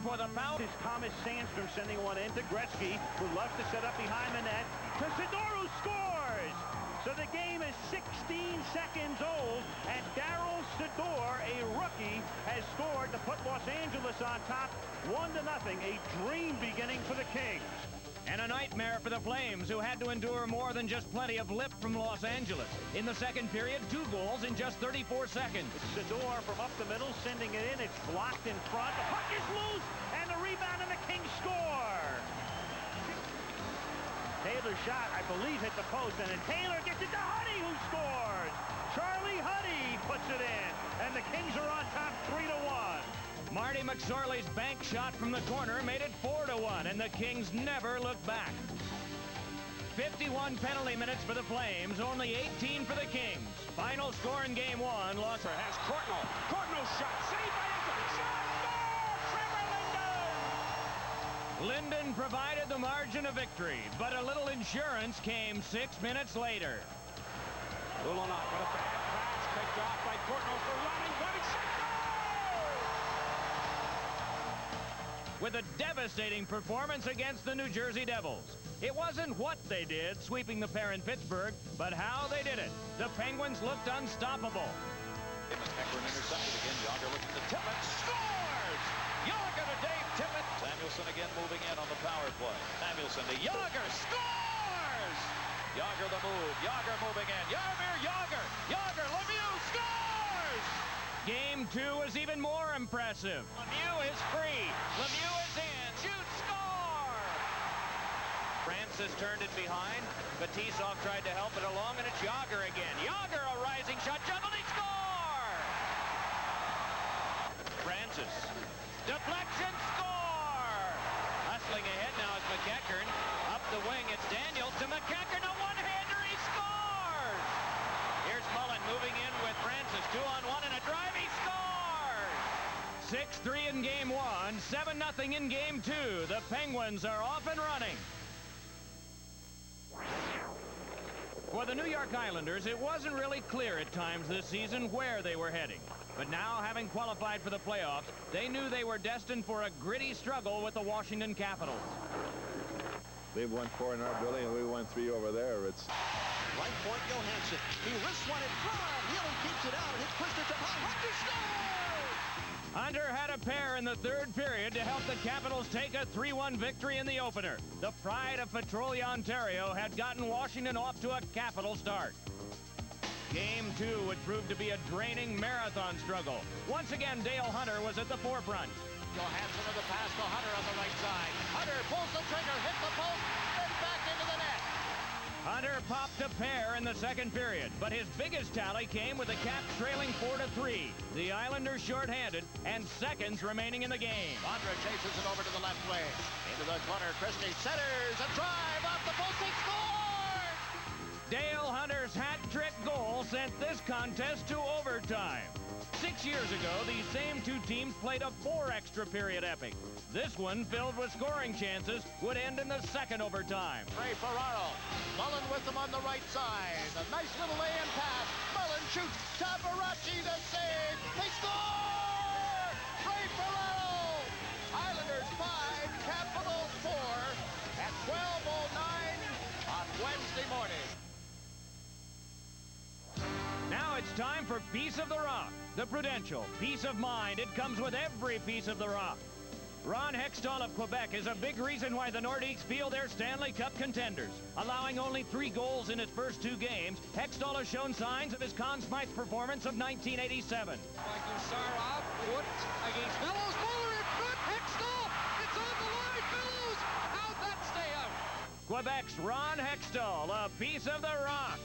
for the foul. Is Thomas Sandstrom sending one in to Gretzky, who loves to set up behind the net. To Sidor, who scores! So the game is 16 seconds old, and Daryl Sidor, a rookie, has scored to put Los Angeles on top 1-0. A dream beginning for the Kings. And a nightmare for the Flames, who had to endure more than just plenty of lip from Los Angeles. In the second period, 2 goals in just 34 seconds. Sidor from up the middle, sending it in. It's blocked in front. The puck is loose, and the rebound, and the Kings score. Taylor's shot, I believe, hit the post, and then Taylor gets it to Huddy, who scores. Charlie Huddy puts it in, and the Kings are on top 3-1. Marty McSorley's bank shot from the corner made it 4-1, and the Kings never looked back. 51 penalty minutes for the Flames, only 18 for the Kings. Final score in Game 1, Los Angeles has Courtnall. Courtnall's shot, saved by Anthony. Shot, score! Trevor Linden! Linden provided the margin of victory, but a little insurance came 6 minutes later. Ulonok with a bad pass, picked off by Courtnall for running. Running shot! With a devastating performance against the New Jersey Devils. It wasn't what they did, sweeping the pair in Pittsburgh, but how they did it. The Penguins looked unstoppable. Eckler intercepted again. Yager looking to Tippett. Scores! Yager to Dave Tippett. Samuelson again moving in on the power play. Samuelson to Yager. Scores! Yager the move. Yager moving in. Jaromir Yager. Yager. Lemieux scores! Game 2 was even more impressive. Lemieux is free. Lemieux is in. Shoot, score! Francis turned it behind. Batisov tried to help it along, and it's Yager again. Yager, a rising shot, juggled, he score! Francis. Deflection, score! Hustling ahead now is McEachern. Up the wing, it's Daniels to McEachern, a one-hander, he scores! Here's Mullen moving in with Francis. 2-on-1 and a drive, he scores! 6-3 in Game 1, 7-0 in Game 2. The Penguins are off and running. For the New York Islanders, it wasn't really clear at times this season where they were heading. But now, having qualified for the playoffs, they knew they were destined for a gritty struggle with the Washington Capitals. They've won 4 in our building, and we won 3 over there. It's right point, Johansson. He risks one in front. Healy keeps it out, and it's pushed it to behind. Hunter scores! Hunter had a pair in the third period to help the Capitals take a 3-1 victory in the opener. The pride of Petrolia, Ontario had gotten Washington off to a capital start. Game 2 would prove to be a draining marathon struggle. Once again, Dale Hunter was at the forefront. Johansson with the pass to Hunter on the right side. Hunter pulls the trigger, hits the post, then back into the net. Hunter popped a pair in the second period, but his biggest tally came with the Caps trailing 4-3. The Islanders shorthanded and seconds remaining in the game. Bondra chases it over to the left wing. Into the corner, Christie centers, a drive off the post, he scores! Dale Hunter's hat-trick goal sent this contest to overtime. 6 years ago, these same two teams played a 4 extra period epic. This one, filled with scoring chances, would end in the second overtime. Ray Ferraro, Mullen with them on the right side. A nice little lay-in pass. Mullen shoots. Tabaracci to save. They score! Ray Ferraro! Islanders 5, Capitals 4 at 12:09 on Wednesday morning. Now it's time for Piece of the Rock. The Prudential, peace of mind. It comes with every piece of the rock. Ron Hextall of Quebec is a big reason why the Nordiques feel they're Stanley Cup contenders. Allowing only 3 goals in his first 2 games, Hextall has shown signs of his Conn Smythe performance of 1987. Sarov, foot against Fellows. Muller in front. Hextall. It's on the line. Fellows. How'd that stay out? Quebec's Ron Hextall, a piece of the rock.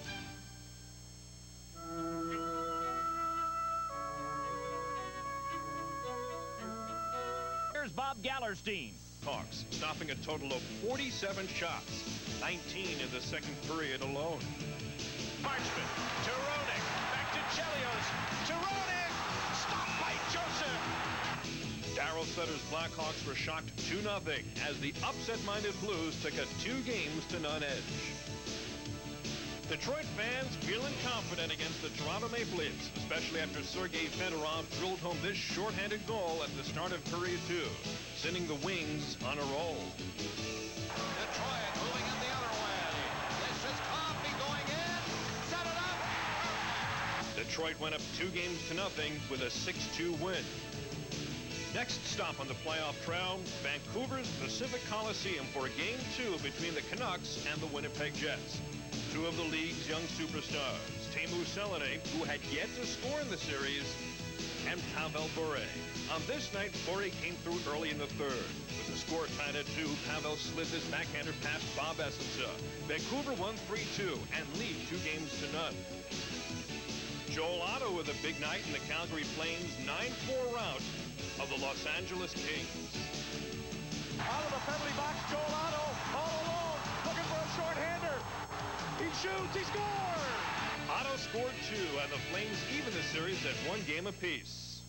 Here's Bob Gallerstein. Hawks stopping a total of 47 shots, 19 in the second period alone. Marchman, Turonik, back to Chelios. Turonik, stopped by Joseph. Darryl Sutter's Blackhawks were shocked 2-0 as the upset-minded Blues took a 2-0 edge. Detroit fans feeling confident against the Toronto Maple Leafs, especially after Sergei Fedorov drilled home this shorthanded goal at the start of period 2, sending the Wings on a roll. Detroit moving in the other way. This is Coffey going in. Set it up. Detroit went up 2-0 with a 6-2 win. Next stop on the playoff trail, Vancouver's Pacific Coliseum for Game 2 between the Canucks and the Winnipeg Jets. Two of the league's young superstars, Teemu Selänne, who had yet to score in the series, and Pavel Bure. On this night, Bure came through early in the third. With the score tied at 2, Pavel slid this backhander past Bob Essensa. Vancouver won 3-2 and lead 2-0. Joel Otto with a big night in the Calgary Flames' 9-4 rout of the Los Angeles Kings. Out of the penalty box, Joel Otto, all alone, looking for a short-hander. He shoots, he scores! Otto scored 2, and the Flames even the series at 1 game apiece.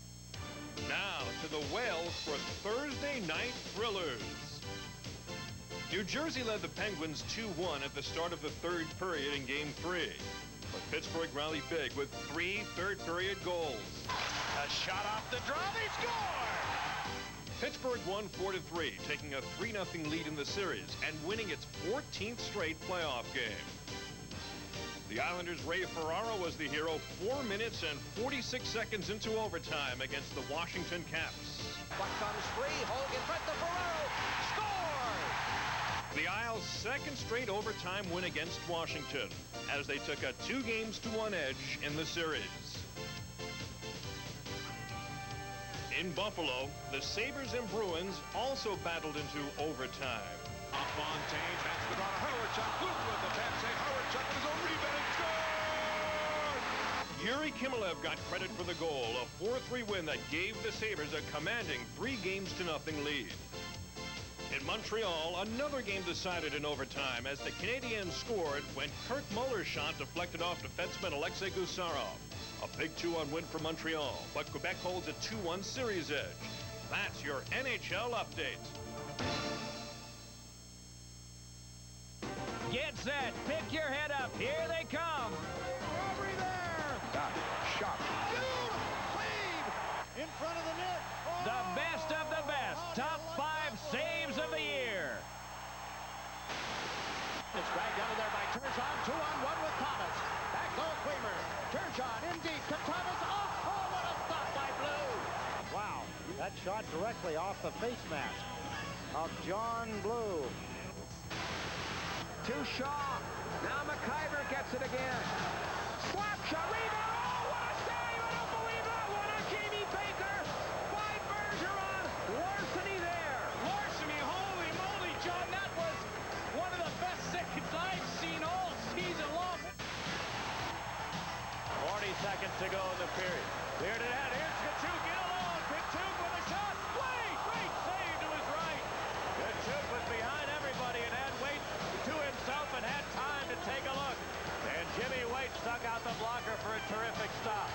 Now to the Whales for Thursday night thrillers. New Jersey led the Penguins 2-1 at the start of the third period in Game 3. But Pittsburgh rallied big with 3 third-period goals. A shot off the draw, they score! Pittsburgh won 4-3, taking a 3-0 lead in the series and winning its 14th straight playoff game. The Islanders' Ray Ferraro was the hero 4 minutes and 46 seconds into overtime against the Washington Caps. Puck comes free. Hogan in front to Ferraro. Scores! The Isles' second straight overtime win against Washington as they took a 2-1 edge in the series. In Buffalo, the Sabres and Bruins also battled into overtime. Fontaine, that's the draw to Howardchuk. Good with the tap, say Howardchuk with his own rebound. Score! Yuri Kimilev got credit for the goal, a 4-3 win that gave the Sabres a commanding 3-0 lead. In Montreal, another game decided in overtime as the Canadiens scored when Kirk Muller's shot deflected off defenseman Alexei Gusarov. A big 2-1 win for Montreal, but Quebec holds a 2-1 series edge. That's your NHL update. Get set, pick your head up, here they come. Robbery there! Got it. Shot. Clean! In front of the net! Oh! The best of the best, top 5 saves of the year. It's dragged out of there by Turgeon. 2-on-1 with Thomas. Back goes Weimer. Turgeon in deep to Thomas. Oh, what a stop by Blue! Wow, that shot directly off the face mask of John Blue. To Shaw. Now McIver gets it again. Slap shot. Rebound. Oh, what a save. I don't believe that one on Jamie Baker. By Bergeron. Larceny there. Larceny, holy moly, John, that was one of the best saves I've seen all season long. 40 seconds to go in the period. Cleared it out. Here's Kachuk in alone. Kachuk with a shot. Great save to his right. Kachuk was behind everybody and had Waite to himself and had time to take a look. And Jimmy Waite stuck out the blocker for a terrific stop.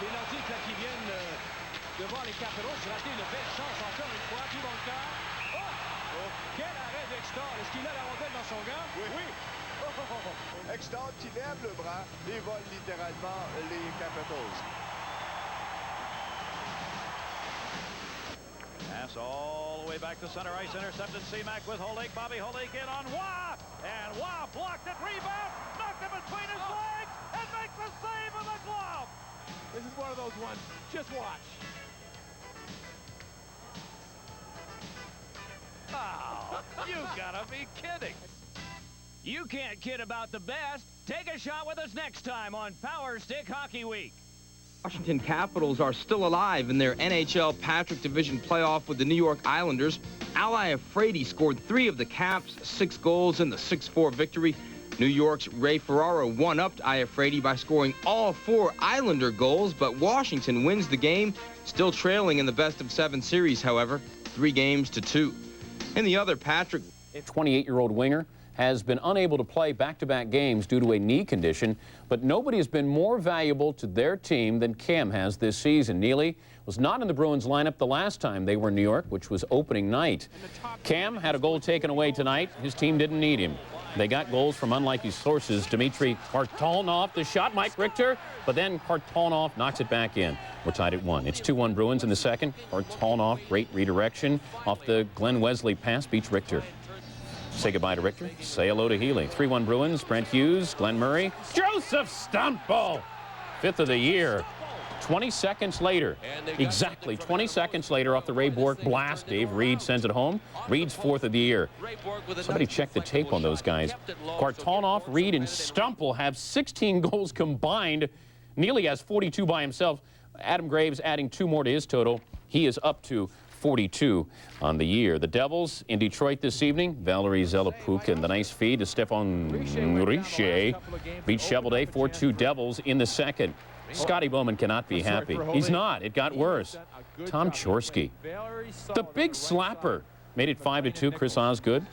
Les Nordiques là, qui viennent de voir les Capitals rater une belle chance encore une fois. Puis bon le cœur. Oh! Quel arrêt d'Extor. Est-ce qu'il a la rondelle dans son gant? Oui. Extard qui lève le bras et vole littéralement les Capitals. Pass all the way back to center ice. Intercepted Seamack with Holik. Bobby Holik in on Wah. And Wah blocked it. Rebound. Knocked it between his legs. And makes the save with a glove. This is one of those ones. Just watch. Oh, you gotta be kidding. You can't kid about the best. Take a shot with us next time on Power Stick Hockey Week. Washington Capitals are still alive in their NHL Patrick Division playoff with the New York Islanders. Ally Afraidy scored 3 of the Caps, 6 goals in the 6-4 victory. New York's Ray Ferraro one-upped Iafrate by scoring all 4 Islander goals, but Washington wins the game, still trailing in the best-of-7 series, however, 3-2. In the other, Patrick... A 28-year-old winger has been unable to play back-to-back games due to a knee condition, but nobody has been more valuable to their team than Cam has this season. Neely was not in the Bruins lineup the last time they were in New York, which was opening night. Cam had a goal taken away tonight. His team didn't need him. They got goals from unlikely sources. Dmitry Kartalnov, the shot, Mike Richter, but then Kartalnov knocks it back in. We're tied at 1. It's 2-1 Bruins in the second. Kartalnov, great redirection off the Glenn Wesley pass, beats Richter. Say goodbye to Richter. Say hello to Healy. 3-1 Bruins. Brent Hughes, Glenn Murray, Joseph Stumple, 5th of the year. 20 seconds later, exactly 20 seconds later, off the Ray Bork blast, Dave Reed sends it home. Reed's 4th of the year. Somebody check the tape on those guys. Kartalnov, Reed, and Stumple have 16 goals combined. Neely has 42 by himself. Adam Graves adding 2 more to his total. He is up to 42 on the year. The Devils in Detroit this evening. Valerie Zelapuk and the nice feed to Stefan Richer. Beat Cheveldae 4-2 Devils in the second. Scotty Bowman cannot be happy. He's not. It got worse. Tom Chorsky, the big slapper, made it 5-2. Chris Osgood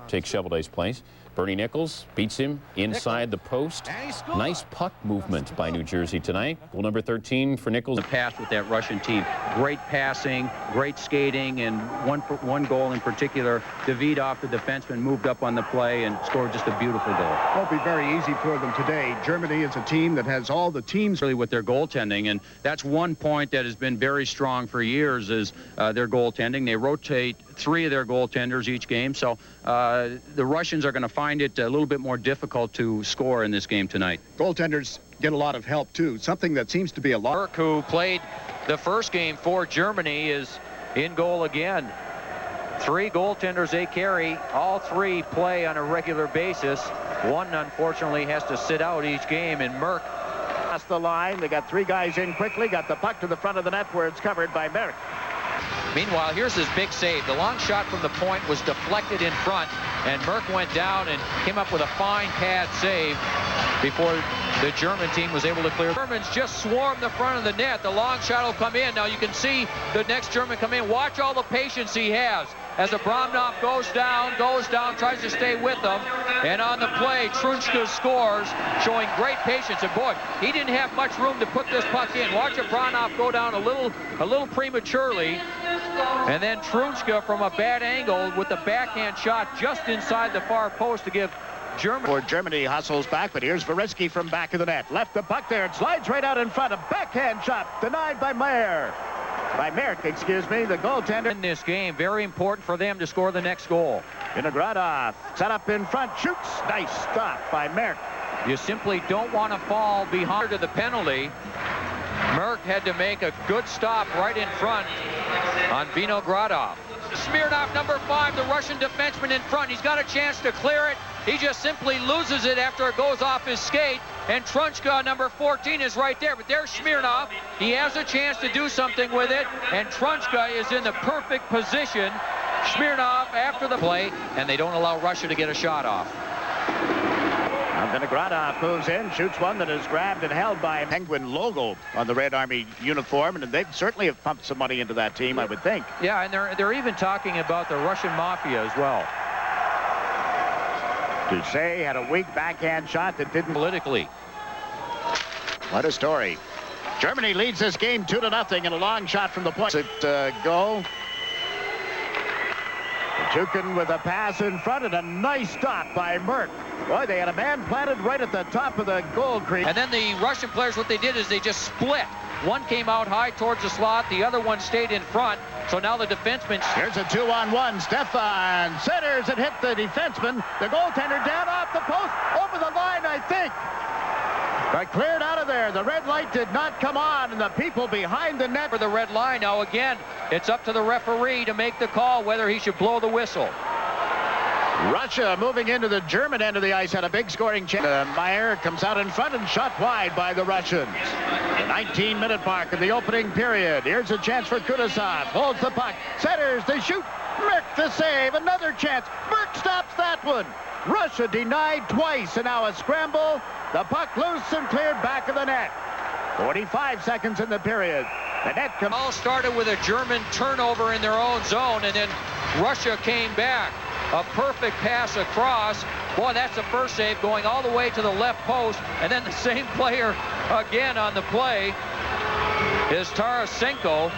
takes Cheveldae's place. Bernie Nichols beats him inside the post. Nice puck movement by New Jersey tonight. Goal number 13 for Nichols. The pass with that Russian team. Great passing, great skating, and one goal in particular. Davidov, the defenseman, moved up on the play and scored just a beautiful goal. Won't be very easy for them today. Germany is a team that has all the teams Really with their goaltending, and that's one point that has been very strong for years is their goaltending. They rotate 3 of their goaltenders each game, so the Russians are going to find it a little bit more difficult to score in this game tonight. Goaltenders get a lot of help, too. Something that seems to be a lot. Burke, who played the first game for Germany, is in goal again. 3 goaltenders they carry. All 3 play on a regular basis. One, unfortunately, has to sit out each game, and Merck. Past the line. They got 3 guys in quickly. Got the puck to the front of the net where it's covered by Merck. Meanwhile, here's his big save. The long shot from the point was deflected in front, and Merck went down and came up with a fine pad save before the German team was able to clear. Germans just swarm the front of the net. The long shot will come in. Now you can see the next German come in. Watch all the patience he has as Abramov goes down, tries to stay with them. And on the play, Trunchka scores, showing great patience. And boy, he didn't have much room to put this puck in. Watch Abramov go down a little prematurely. And then Trunchka from a bad angle with the backhand shot just inside the far post to give Germany hustles back, but here's Vareski from back of the net. Left the puck there. It slides right out in front. A backhand shot denied by Merck, excuse me, the goaltender. In this game, very important for them to score the next goal. Vinogradov set up in front, shoots. Nice stop by Merck. You simply don't want to fall behind to the penalty. Merck had to make a good stop right in front on Vinogradov. Smirnov, number 5, the Russian defenseman in front. He's got a chance to clear it. He just simply loses it after it goes off his skate. And Trunchka, number 14, is right there. But there's Smirnov. He has a chance to do something with it. And Trunchka is in the perfect position. Smirnov after the play. And they don't allow Russia to get a shot off. Now Vinogradov moves in, shoots one that is grabbed and held by a Penguin logo on the Red Army uniform. And they certainly have pumped some money into that team, I would think. Yeah, and they're even talking about the Russian Mafia as well. Doucet had a weak backhand shot that didn't. Politically. What a story. Germany leads this game 2-0 in a long shot from the point. Goal. Tukin with a pass in front and a nice stop by Merck. Boy, they had a man planted right at the top of the goal crease. And then the Russian players, what they did is they just split. One came out high towards the slot. The other one stayed in front. So now the defenseman. Here's a 2-on-1. Stefan centers and hit the defenseman. The goaltender down off the post. Over the line, I think. But cleared out of there. The red light did not come on, and the people behind the net. For the red line. Now again, it's up to the referee to make the call whether he should blow the whistle. Russia moving into the German end of the ice had a big scoring chance. Meyer comes out in front and shot wide by the Russians. The 19-minute mark of the opening period. Here's a chance for Kudasov. Holds the puck. Centers. They shoot. Merck the save. Another chance. Merck stops that one. Russia denied twice, and now a scramble. The puck loose and cleared back of the net. 45 seconds in the period. The net comes. All started with a German turnover in their own zone, and then Russia came back. A perfect pass across. Boy, that's the first save going all the way to the left post. And then the same player again on the play is Tarasenko.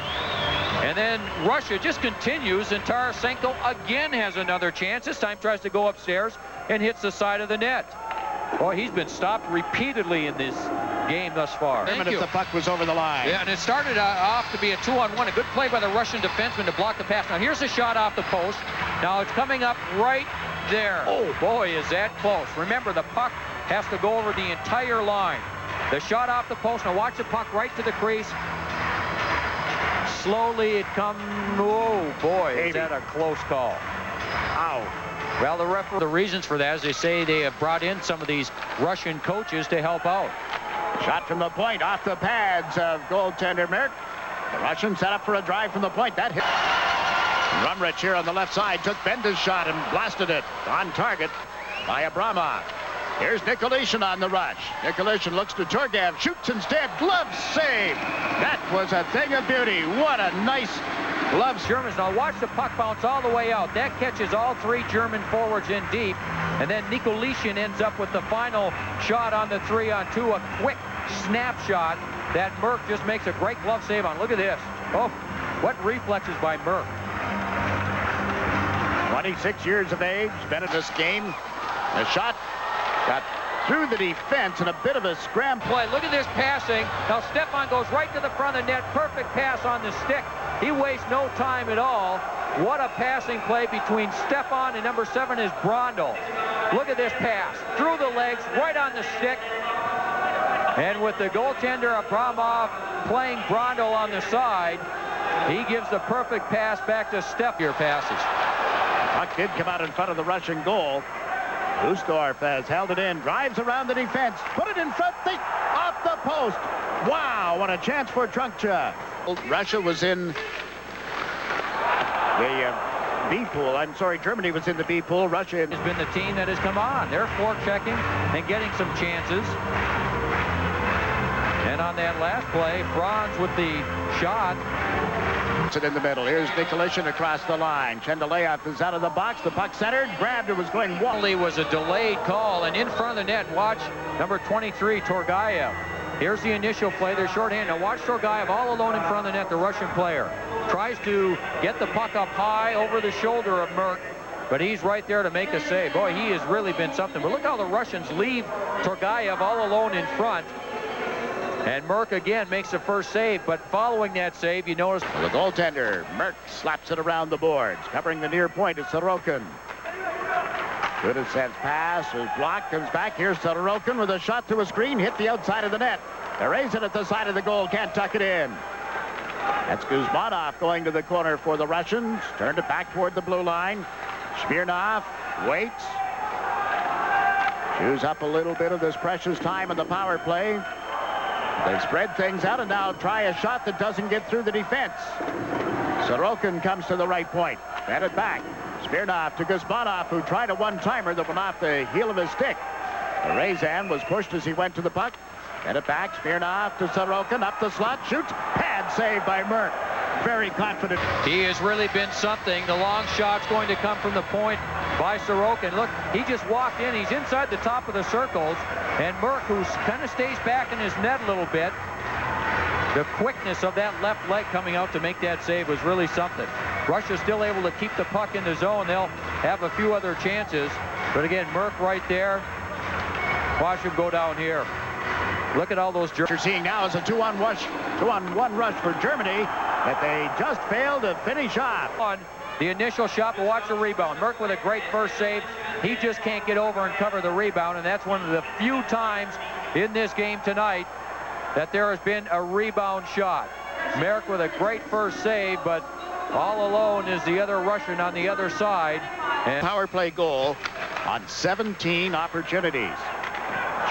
And then Russia just continues, and Tarasenko again has another chance. This time tries to go upstairs. and hits the side of the net. Boy, he's been stopped repeatedly in this game thus far. If the puck was over the line. Yeah, and it started off to be a 2-on-1. A good play by the Russian defenseman to block the pass. Now, here's a shot off the post. Now, it's coming up right there. Oh, boy, is that close. Remember, the puck has to go over the entire line. The shot off the post. Now, watch the puck right to the crease. Slowly it comes. Oh, boy, is that a close call. Ow. Well, the reasons for that is they say they have brought in some of these Russian coaches to help out. Shot from the point off the pads of goaltender Merck. The Russians set up for a drive from the point. That hit. Rumrich here on the left side took Benda's shot and blasted it on target by Abramov. Here's Nicolishin on the rush. Nicolishin looks to Torgav, shoots instead, glove save. That was a thing of beauty. What a nice glove. Germans, now watch the puck bounce all the way out. That catches all three German forwards in deep. And then Nicolishin ends up with the final shot on the 3-on-2, a quick snapshot that Merck just makes a great glove save on. Look at this. Oh, what reflexes by Merck. 26 years of age, been in this game. The shot got through the defense and a bit of a scramble. Play. Look at this passing. Now Stefan goes right to the front of the net. Perfect pass on the stick. He wastes no time at all. What a passing play between Stefan and number 7 is Brondel. Look at this pass. Through the legs, right on the stick. And with the goaltender Abramov playing Brondel on the side, he gives the perfect pass back to Steph. Your passes. Puck did come out in front of the Russian goal. Ustorf has held it in, drives around the defense, put it in front, off the post. Wow, what a chance for Trunkcha. Russia was in the B pool. I'm sorry, Germany was in the B pool. Russia has been the team that has come on. They're forechecking and getting some chances. And on that last play, Franz with the shot. It in the middle. Here's Nicolishin across the line. Chendeleyev is out of the box. The puck centered. Grabbed. It was going wide. It was a delayed call, and in front of the net, watch number 23, Torgayev. Here's the initial play. They're shorthand. Now watch Torgayev all alone in front of the net, the Russian player. Tries to get the puck up high over the shoulder of Merck, but he's right there to make a save. Boy, he has really been something. But look how the Russians leave Torgayev all alone in front. And Merck again makes the first save, but following that save, you notice the goaltender, Merck, slaps it around the boards. Covering the near point is Sorokin. Kudasev's pass is blocked, comes back. Here's Sorokin with a shot to a screen, hit the outside of the net. They raise it at the side of the goal, can't tuck it in. That's Kuzmanov going to the corner for the Russians. Turned it back toward the blue line. Smirnov waits. Chews up a little bit of this precious time in the power play. They spread things out and now try a shot that doesn't get through the defense. Sorokin comes to the right point. Fed it back. Smirnov to Kuzmanov, who tried a one-timer that went off the heel of his stick. Rezan was pushed as he went to the puck. Fed it back. Smirnov to Sorokin. Up the slot. Shoots. Pad save by Merck. Very confident. He has really been something. The long shot's going to come from the point by Sorokin. Look, he just walked in. He's inside the top of the circles. And Merck, who kind of stays back in his net a little bit, the quickness of that left leg coming out to make that save was really something. Russia's still able to keep the puck in the zone. They'll have a few other chances. But again, Merck right there. Watch him go down here. Look at all those Germans. You're seeing now is a 2-on-1 rush for Germany that they just failed to finish off. On the initial shot, but watch the rebound. Merck with a great first save. He just can't get over and cover the rebound, and that's one of the few times in this game tonight that there has been a rebound shot. Merck with a great first save, but all alone is the other Russian on the other side. And power play goal on 17 opportunities.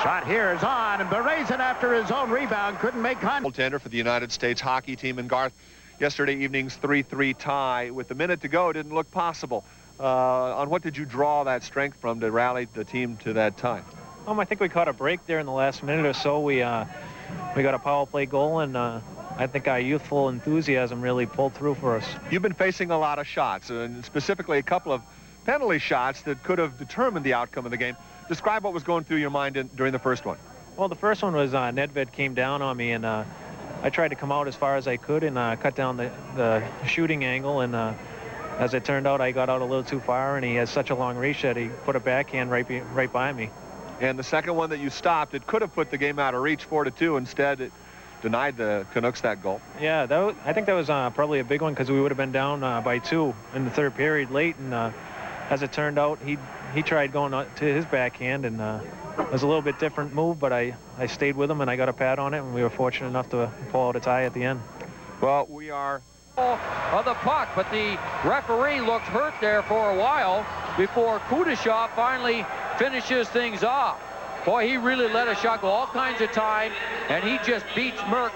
Shot here is on, and Berezin, after his own rebound, couldn't make contact. Goaltender for the United States hockey team, and Garth, yesterday evening's 3-3 tie with a minute to go didn't look possible. On what did you draw that strength from to rally the team to that tie? I think we caught a break there in the last minute or so. We got a power play goal, and I think our youthful enthusiasm really pulled through for us. You've been facing a lot of shots, and specifically a couple of penalty shots that could have determined the outcome of the game. Describe what was going through your mind during the first one. Well, the first one was Nedved came down on me, and I tried to come out as far as I could and cut down the shooting angle, and as it turned out, I got out a little too far, and he has such a long reach that he put a backhand right behind me. And the second one that you stopped, it could have put the game out of reach 4-2. Instead, it denied the Canucks that goal. Yeah, I think that was probably a big one because we would have been down by 2 in the third period late, and as it turned out, he tried going to his backhand, and it was a little bit different move, but I stayed with him, and I got a pad on it, and we were fortunate enough to pull out a tie at the end. Well, we are... of the puck, but the referee looked hurt there for a while before Kudashov finally finishes things off. Boy, he really let a shot go all kinds of time, and he just beats Merck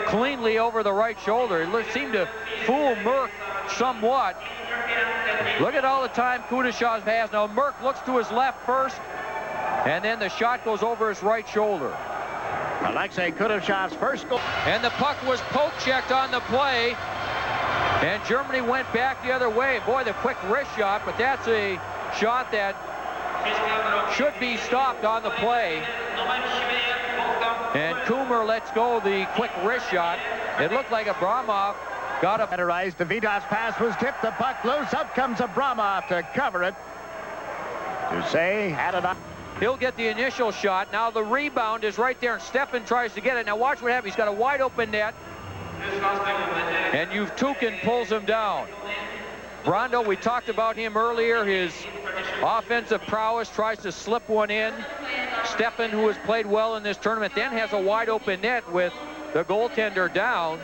cleanly over the right shoulder. It seemed to fool Merck somewhat. Look at all the time Kudashov has. Now Merck looks to his left first, and then the shot goes over his right shoulder. Alexei Kudashov's first goal. And the puck was poke-checked on the play, and Germany went back the other way. Boy, the quick wrist shot, but that's a shot that should be stopped on the play. And Coomer lets go the quick wrist shot. It looked like Abramov got a... The Vidas pass was tipped, the puck loose, up comes Abramov to cover it. Doucet had it up. He'll get the initial shot. Now the rebound is right there, and Steffen tries to get it. Now watch what happens. He's got a wide open net, and Yuvtukin pulls him down. Brando, we talked about him earlier. His offensive prowess, tries to slip one in. Steffen, who has played well in this tournament, then has a wide open net with the goaltender down.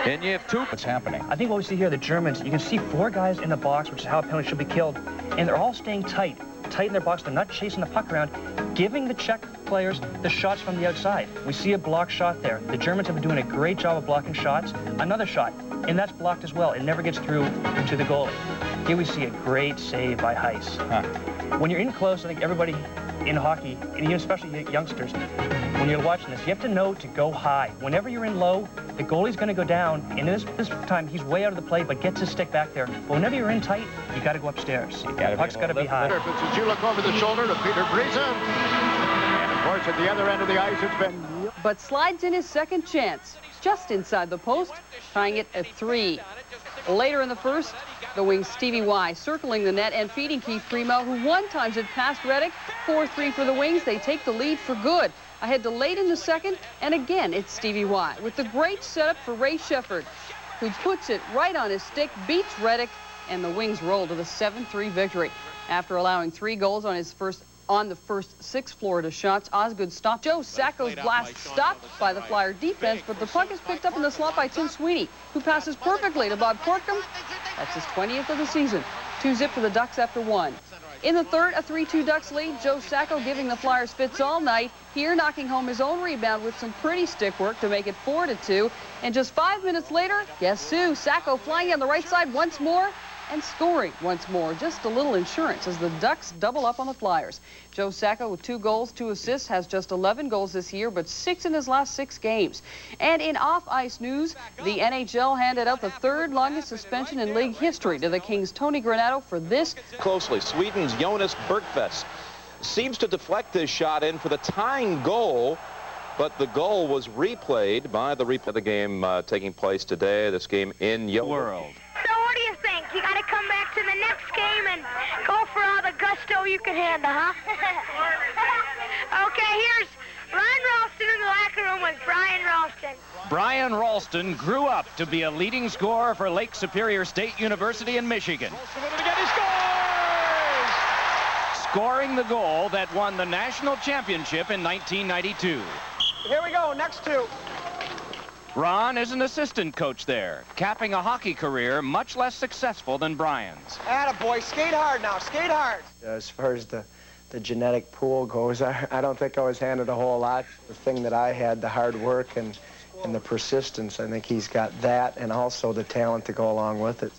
And you have two. What's happening? I think what we see here, the Germans, you can see 4 guys in the box, which is how a penalty should be killed, and they're all staying tight in their box. They're not chasing the puck around, giving the Czech players the shots from the outside. We see a block shot there. The Germans have been doing a great job of blocking shots. Another shot, and that's blocked as well. It never gets through to the goalie. Here we see a great save by Heiss. When you're in close, I think everybody in hockey, and even especially youngsters, when you're watching this, you have to know to go high. Whenever you're in low, the goalie's going to go down, and this time he's way out of the play, but gets his stick back there. But whenever you're in tight, you got to go upstairs. The puck's got to be high. As you look over the shoulder to Peter Brise, and of course at the other end of the ice, it's been... But slides in his second chance, just inside the post, tying it at 3. Later in the first, the wing Stevie Y circling the net and feeding Keith Primo, who one times it past Reddick. 4-3 for the Wings. They take the lead for good. Ahead to late in the second, and again, it's Stevie Y with the great setup for Ray Shefford, who puts it right on his stick, beats Reddick, and the Wings roll to the 7-3 victory. After allowing 3 goals on the first 6 Florida shots, Osgood stopped Joe Sacco's blast, stopped by the Flyer defense, but the puck is picked up in the slot by Tim Sweeney, who passes perfectly to Bob Corkum. That's his 20th of the season. 2-zip for the Ducks after 1. In the third, a 3-2 Ducks lead. Joe Sacco giving the Flyers fits all night. Here, knocking home his own rebound with some pretty stick work to make it 4-2. And just 5 minutes later, guess who? Sacco flying on the right side once more and scoring once more. Just a little insurance as the Ducks double up on the Flyers. Joe Sacco with 2 goals, 2 assists, has just 11 goals this year, but 6 in his last 6 games. And in off-ice news, the NHL handed out the 3rd longest suspension in league history to the Kings' Tony Granato for this. Closely, Sweden's Jonas Bergqvist seems to deflect this shot in for the tying goal, but the goal was replayed by the replay of the game taking place today. This game in your world. So what do you think? You got to come back to the next game and go for all the gusto you can handle, huh? Okay, here's Ryan Ralston in the locker room with Brian Ralston. Brian Ralston grew up to be a leading scorer for Lake Superior State University in Michigan. Scoring the goal that won the national championship in 1992. Here we go, next 2. Ron is an assistant coach there, capping a hockey career much less successful than Brian's. Attaboy, skate hard now, skate hard. As far as the genetic pool goes, I don't think I was handed a whole lot. The thing that I had, the hard work and the persistence, I think he's got that, and also the talent to go along with it.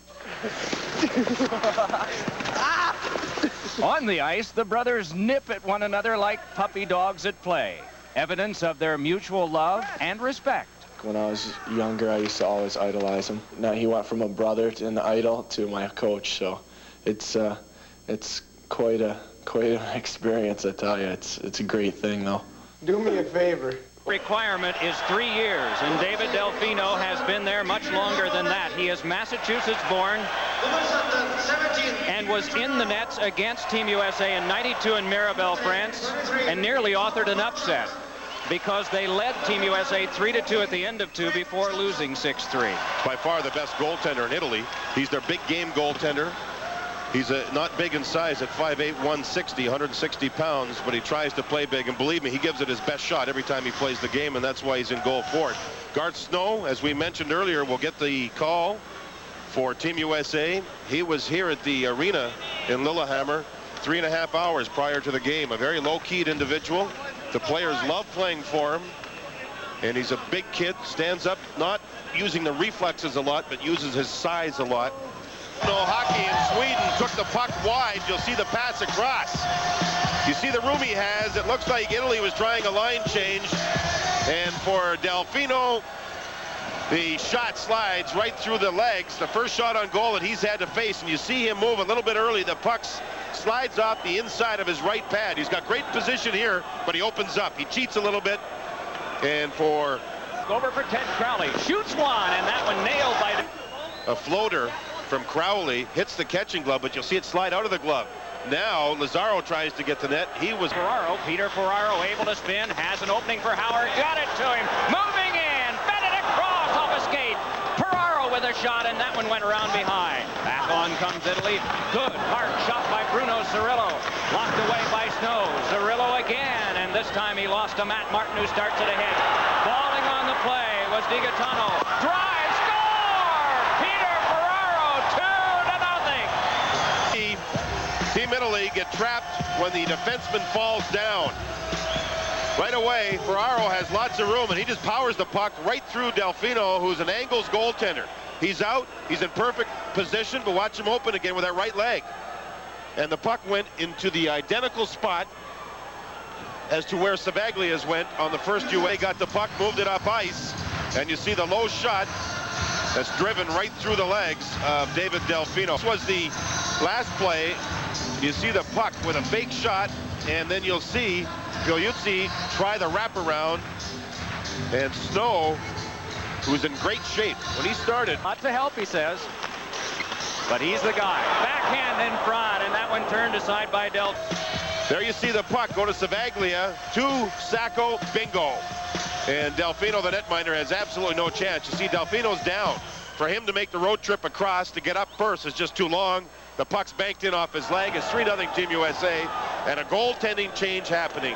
On the ice, the brothers nip at one another like puppy dogs at play, evidence of their mutual love and respect. When I was younger, I used to always idolize him. Now he went from a brother to an idol to my coach, so it's quite an experience, I tell you. It's a great thing, though. Do me a favor. Requirement is 3 years, and David Delfino has been there much longer than that. He is Massachusetts born and was in the nets against Team USA in '92 in Mirabel, France, and nearly authored an upset because they led Team USA 3-2 at the end of 2 before losing 6-3. By far the best goaltender in Italy. He's their big game goaltender. He's not big in size at 5'8", 160, 160 pounds, but he tries to play big, and believe me, he gives it his best shot every time he plays the game, and that's why he's in goal for it. Garth Snow, as we mentioned earlier, will get the call for Team USA. He was here at the arena in Lillehammer 3.5 hours prior to the game. A very low-keyed individual. The players love playing for him, and he's a big kid, stands up, not using the reflexes a lot, but uses his size a lot. No hockey in Sweden took the puck wide. You'll see the pass across. You see the room he has. It looks like Italy was trying a line change. And for Delfino, the shot slides right through the legs. The first shot on goal that he's had to face. And you see him move a little bit early. The puck slides off the inside of his right pad. He's got great position here, but he opens up. He cheats a little bit. And for... Over for Ted Crowley. Shoots one, and that one nailed by... A floater from Crowley hits the catching glove, but you'll see it slide out of the glove. Now Lazaro tries to get the net. He was... Peter Ferraro able to spin, has an opening for Howard, got it to him, moving in, fed it across off a skate. Ferraro with a shot, and that one went around behind. Back on comes Italy. Good, hard shot by Bruno Cirillo. Locked away by Snow. Cirillo again, and this time he lost to Matt Martin, who starts it ahead. Falling on the play was Di Gaetano. Drive, score! Peter Ferraro, 2-0. Team Italy get trapped when the defenseman falls down. Right away, Ferraro has lots of room, and he just powers the puck right through Delfino, who's an Angles goaltender. He's out, he's in perfect position, but watch him open again with that right leg. And the puck went into the identical spot as to where Savaglia's went on the first UA. Got the puck, moved it up ice, and you see the low shot that's driven right through the legs of David Delfino. This was the last play. You see the puck with a fake shot, and then you'll see Goliuzzi try the wraparound, and Snow, who's in great shape when he started. Lots of help, he says, but he's the guy. Backhand in front, and that one turned aside by Del. There you see the puck go to Savaglia, to Sacco, bingo. And Delfino, the netminder, has absolutely no chance. You see Delfino's down. For him to make the road trip across to get up first is just too long. The puck's banked in off his leg. It's 3-0 Team USA, and a goaltending change happening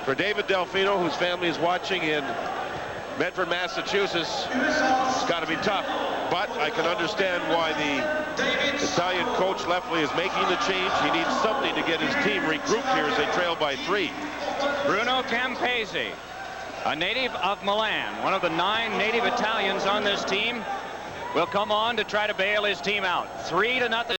for David Delfino, whose family is watching in Medford, Massachusetts. It's got to be tough, but I can understand why the Italian coach Leffley is making the change. He needs something to get his team regrouped here as they trail by 3. Bruno Campese, a native of Milan, one of the 9 native Italians on this team, will come on to try to bail his team out. 3-0.